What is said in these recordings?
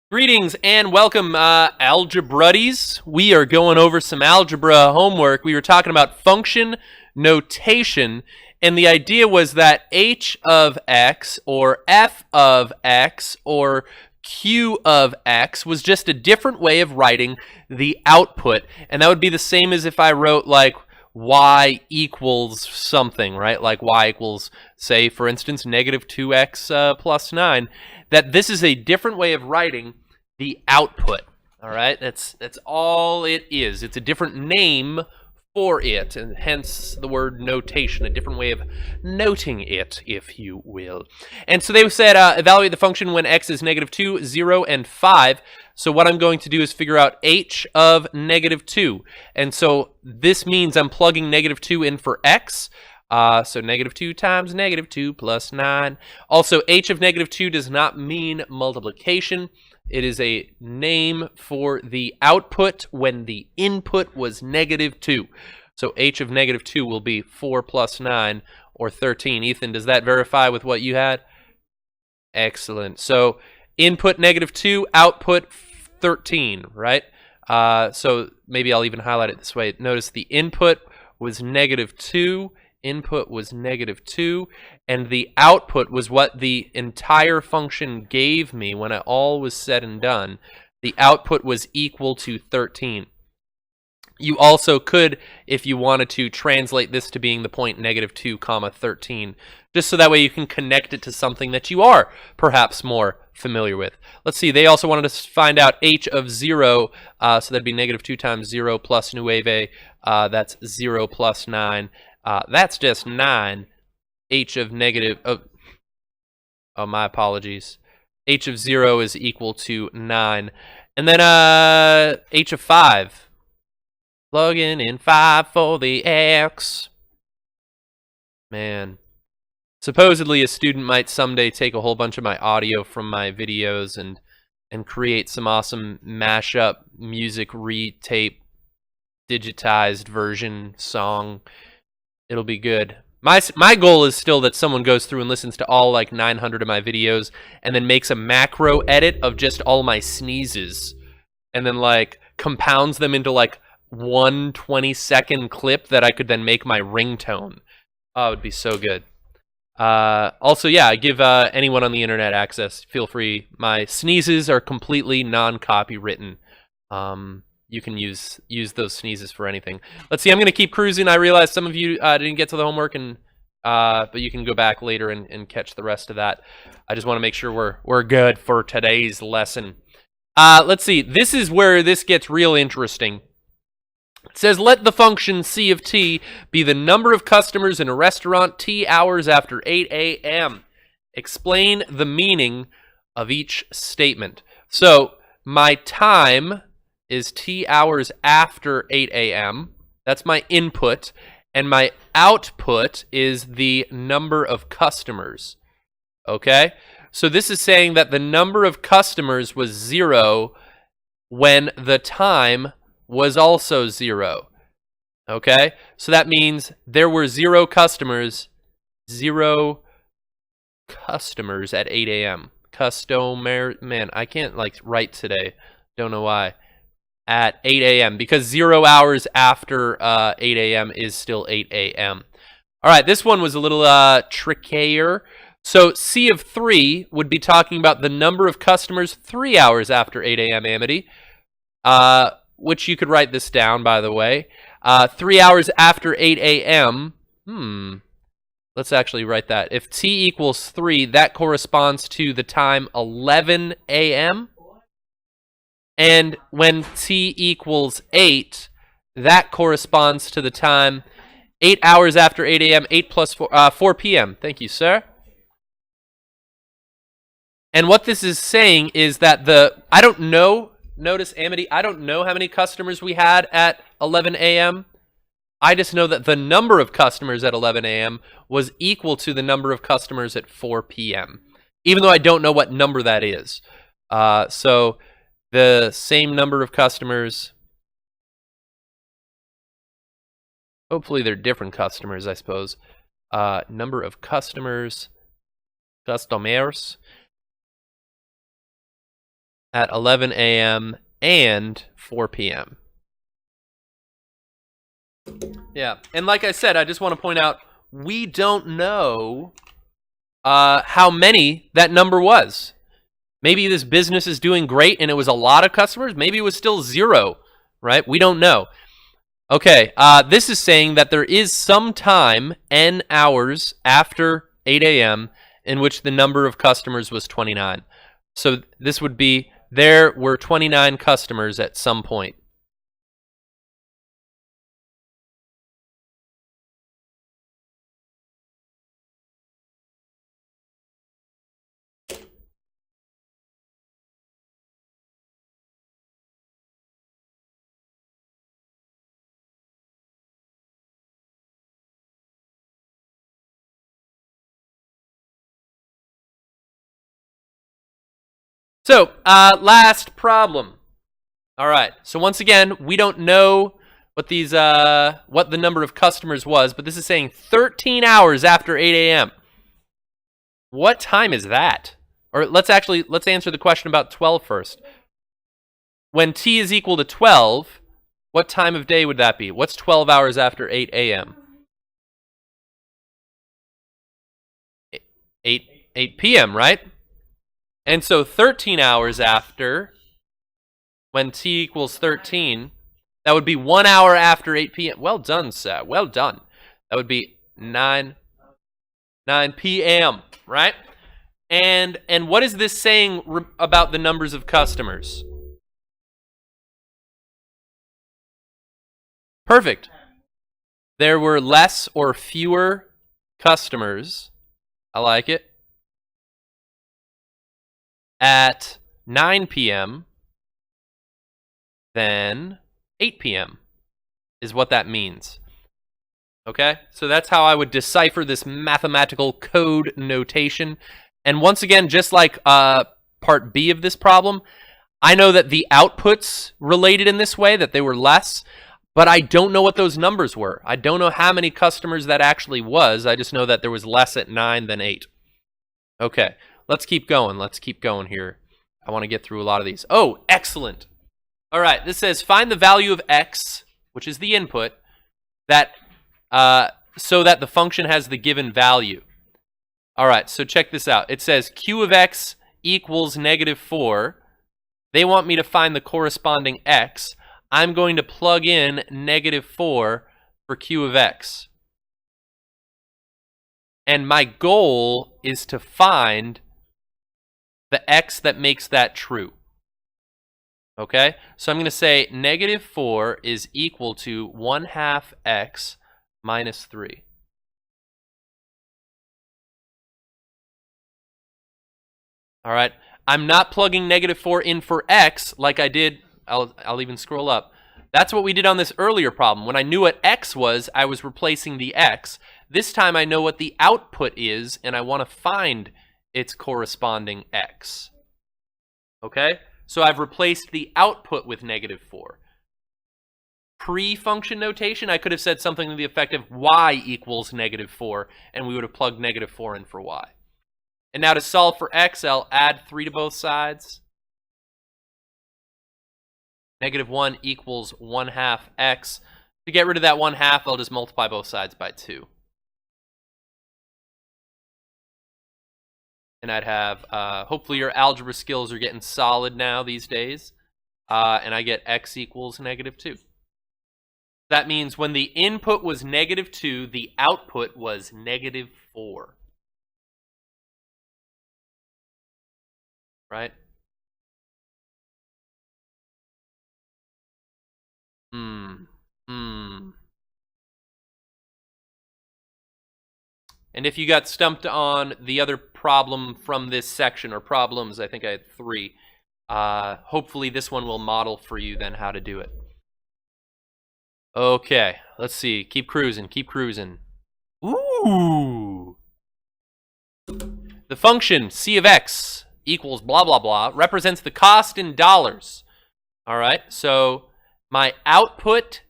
Greetings and welcome, algebruddies. We are going over some algebra homework. We were talking about function notation, and the idea was that h of x or f of x or q of x was just a different way of writing the output, and that would be the same as if I wrote like y equals something, right? Like y equals, say, for instance, negative 2x plus 9. That this is a different way of writing the output. All right, that's all it is. It's a different name for it, and hence the word notation, a different way of noting it, if you will. And so they said evaluate the function when x is negative 2, 0, and 5. So what I'm going to do is figure out h of negative 2. And so this means I'm plugging negative 2 in for x. So negative 2 times negative 2 plus 9. Also, h of negative 2 does not mean multiplication. It is a name for the output when the input was negative 2. So h of negative 2 will be 4 plus 9, or 13. Ethan, does that verify with what you had? Excellent. So input negative 2, output 13, right? So maybe I'll even highlight it this way. Notice the input was negative 2. Input was negative 2, and the output was what the entire function gave me when it all was said and done. The output was equal to 13. You also could, if you wanted to, translate this to being the point negative 2 comma 13, just so that way you can connect it to something that you are perhaps more familiar with. Let's see, they also wanted to find out h of 0, so that'd be negative 2 times 0 plus 9, that's 0 plus 9. That's just 9. H of negative, oh, my apologies. H of 0 is equal to 9. And then h of 5. Plugging in 5 for the x. Man. Supposedly a student might someday take a whole bunch of my audio from my videos and create some awesome mashup music retape digitized version song. It'll be good. My goal is still that someone goes through and listens to all like 900 of my videos and then makes a macro edit of just all my sneezes and then like compounds them into like one 20-second clip that I could then make my ringtone. Oh, it would be so good. Also, yeah, I give anyone on the internet access. Feel free. My sneezes are completely non-copywritten. You can use those sneezes for anything. Let's see, I'm going to keep cruising. I realize some of you didn't get to the homework, and but you can go back later and catch the rest of that. I just want to make sure we're good for today's lesson. Let's see. This is where this gets real interesting. It says, let the function c of t be the number of customers in a restaurant t hours after 8 a.m. Explain the meaning of each statement. So my time is t hours after 8 a.m. That's my input. And my output is the number of customers. Okay? So this is saying that the number of customers was 0 when the time was also 0. Okay? So that means there were 0 customers at 8 a.m. Man, I can't like write today. Don't know why. At 8 a.m. because 0 hours after 8 a.m. is still 8 a.m. All right, this one was a little trickier. So C of 3 would be talking about the number of customers 3 hours after 8 a.m., Amity, which you could write this down, by the way. 3 hours after 8 a.m., let's actually write that. If T equals 3, that corresponds to the time 11 a.m., and when t equals 8, that corresponds to the time 8 hours after 8 a.m., 8 plus 4 p.m. Thank you, sir. And what this is saying is that I don't know, notice, Amity, I don't know how many customers we had at 11 a.m. I just know that the number of customers at 11 a.m. was equal to the number of customers at 4 p.m., even though I don't know what number that is. So the same number of customers. Hopefully they're different customers, I suppose. Number of customers. at 11 a.m. and 4 p.m. Yeah, and like I said, I just want to point out, we don't know how many that number was. Maybe this business is doing great and it was a lot of customers. Maybe it was still 0, right? We don't know. Okay, this is saying that there is some time, n hours after 8 a.m., in which the number of customers was 29. So this would be, there were 29 customers at some point. So, last problem. All right. So once again, we don't know what these what the number of customers was, but this is saying 13 hours after 8 a.m. What time is that? Or let's answer the question about 12 first. When t is equal to 12, what time of day would that be? What's 12 hours after 8 a.m.? 8 p.m., right? And so 13 hours after, when t equals 13, that would be 1 hour after 8 p.m. Well done, sir. Well done. That would be 9 p.m., right? And what is this saying about the numbers of customers? Perfect. There were less or fewer customers. I like it. At 9 p.m. than 8 p.m. is what that means. Okay? So that's how I would decipher this mathematical code notation. And once again, just like part B of this problem, I know that the outputs related in this way, that they were less, but I don't know what those numbers were. I don't know how many customers that actually was. I just know that there was less at 9 than 8. Okay, let's keep going. Let's keep going here. I want to get through a lot of these. Oh, excellent. All right, this says find the value of x, which is the input, that so that the function has the given value. All right, so check this out. It says q of x equals -4. They want me to find the corresponding x. I'm going to plug in -4 for q of x. And my goal is to find the x that makes that true. Okay? So I'm going to say -4 is equal to 1/2 x minus 3. All right? I'm not plugging -4 in for x like I did. I'll even scroll up. That's what we did on this earlier problem. When I knew what x was, I was replacing the x. This time I know what the output is, and I want to find its corresponding x. Okay? So I've replaced the output with -4. Pre-function notation, I could have said something to the effect of y equals -4, and we would have plugged -4 in for y. And now to solve for x, I'll add 3 to both sides. -1 equals 1/2 x. To get rid of that 1/2, I'll just multiply both sides by 2. And I'd have, hopefully your algebra skills are getting solid now these days. And I get x equals -2. That means when the input was -2, the output was -4. Right? And if you got stumped on the other problem from this section, or problems, I think I had 3, hopefully this one will model for you then how to do it. Okay, let's see. Keep cruising, keep cruising. Ooh! The function c of x equals blah, blah, blah represents the cost in dollars. All right, so my output,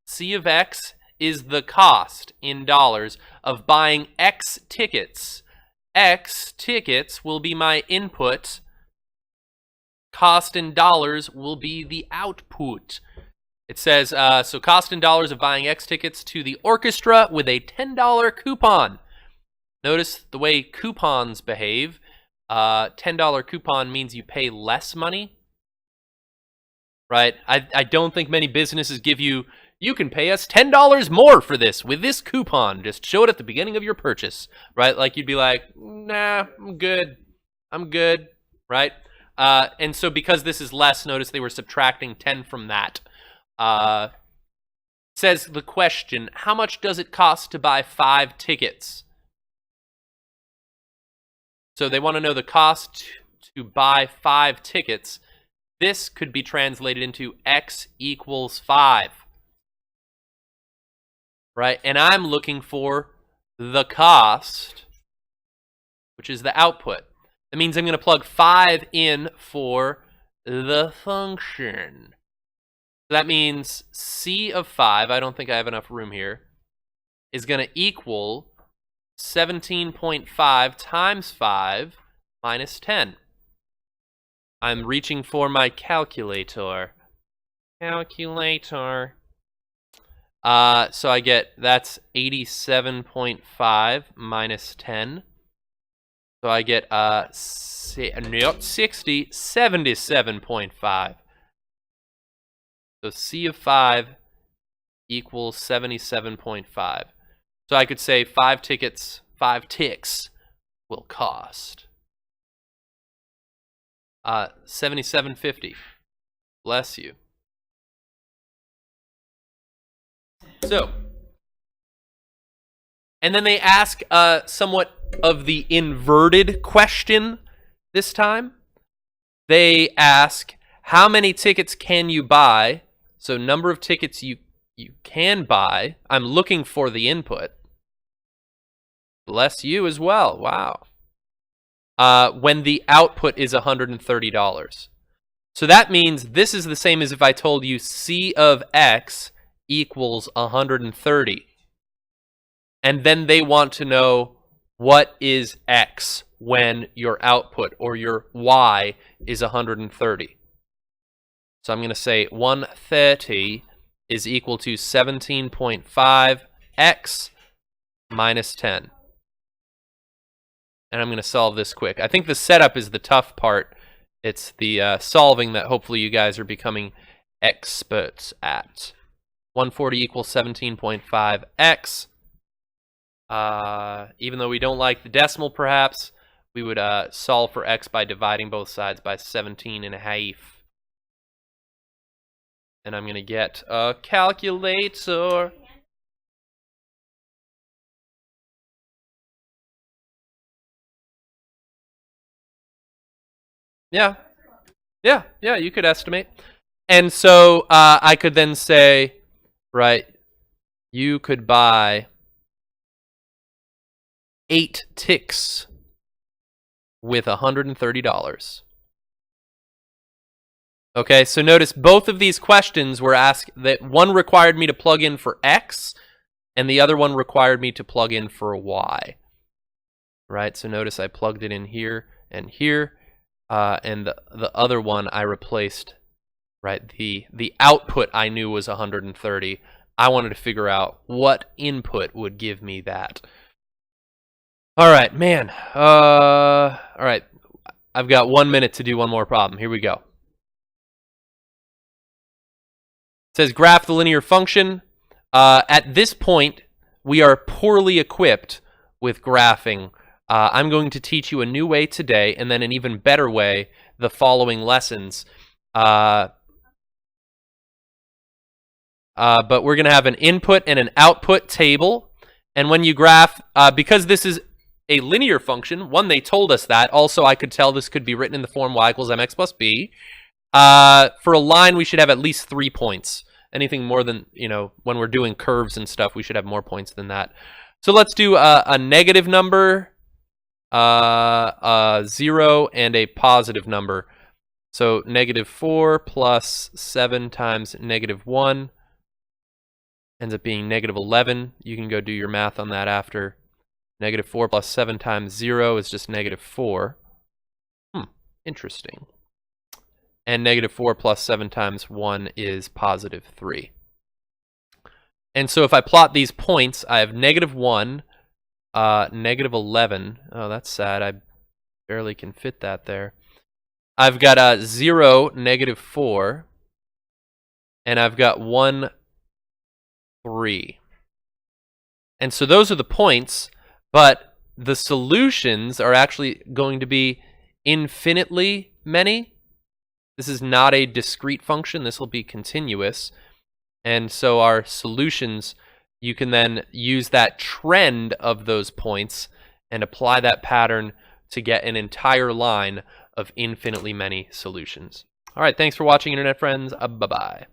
c of x, is the cost in dollars of buying x tickets. X tickets will be my input cost in dollars will be the output. It says, so cost in dollars of buying X tickets to the orchestra with a $10 coupon. Notice the way coupons behave. $10 coupon means you pay less money, right? I don't think many businesses give you can pay us $10 more for this with this coupon. Just show it at the beginning of your purchase, right? Like you'd be like, nah, I'm good, right? And so because this is less, notice they were subtracting 10 from that. Says the question, how much does it cost to buy 5 tickets? So they want to know the cost to buy 5 tickets. This could be translated into X equals 5. Right? And I'm looking for the cost, which is the output. That means I'm going to plug 5 in for the function. So that means C of 5, I don't think I have enough room here, is going to equal 17.5 times 5 minus 10. I'm reaching for my calculator. So I get, that's 87.5 minus 10. So I get, not 60, 77.5. So C of 5 equals 77.5. So I could say 5 ticks will cost $77.50. Bless you. So, and then they ask somewhat of the inverted question this time. They ask, how many tickets can you buy? So number of tickets you can buy. I'm looking for the input. Bless you as well. Wow. When the output is $130. So that means this is the same as if I told you C of X equals 130. And then they want to know what is X when your output or your Y is 130. So I'm going to say 130 is equal to 17.5 X minus 10. And I'm going to solve this quick. I think the setup is the tough part. It's the solving that hopefully you guys are becoming experts at. 140 equals 17.5 X. Even though we don't like the decimal, perhaps, we would solve for X by dividing both sides by 17.5. And I'm going to get a calculator. Yeah, you could estimate. And so I could then say, right, you could buy 8 ticks with $130. Okay, so notice both of these questions were asked that one required me to plug in for X and the other one required me to plug in for Y. Right, so notice I plugged it in here and here, and the other one I replaced, right, the output I knew was 130. I wanted to figure out what input would give me that. All right, man. All right, I've got 1 minute to do one more problem. Here we go. It says graph the linear function. At this point, we are poorly equipped with graphing. I'm going to teach you a new way today, and then an even better way the following lessons. But we're going to have an input and an output table. And when you graph, because this is a linear function, one, they told us that. Also, I could tell this could be written in the form y equals mx plus b. For a line, we should have at least 3 points. Anything more than, when we're doing curves and stuff, we should have more points than that. So let's do a negative number, a 0, and a positive number. So -4 plus 7 times -1 ends up being -11. You can go do your math on that after. -4 plus 7 times 0 is just -4. Interesting. and -4 plus 7 times 1 is +3. And so if I plot these points, I have -1, -11. Oh, that's sad. I barely can fit that there. I've got 0, -4, and I've got 1, 3. And so those are the points, but the solutions are actually going to be infinitely many. This is not a discrete function. This will be continuous. And so our solutions, you can then use that trend of those points and apply that pattern to get an entire line of infinitely many solutions. All right, thanks for watching, Internet friends. Bye-bye.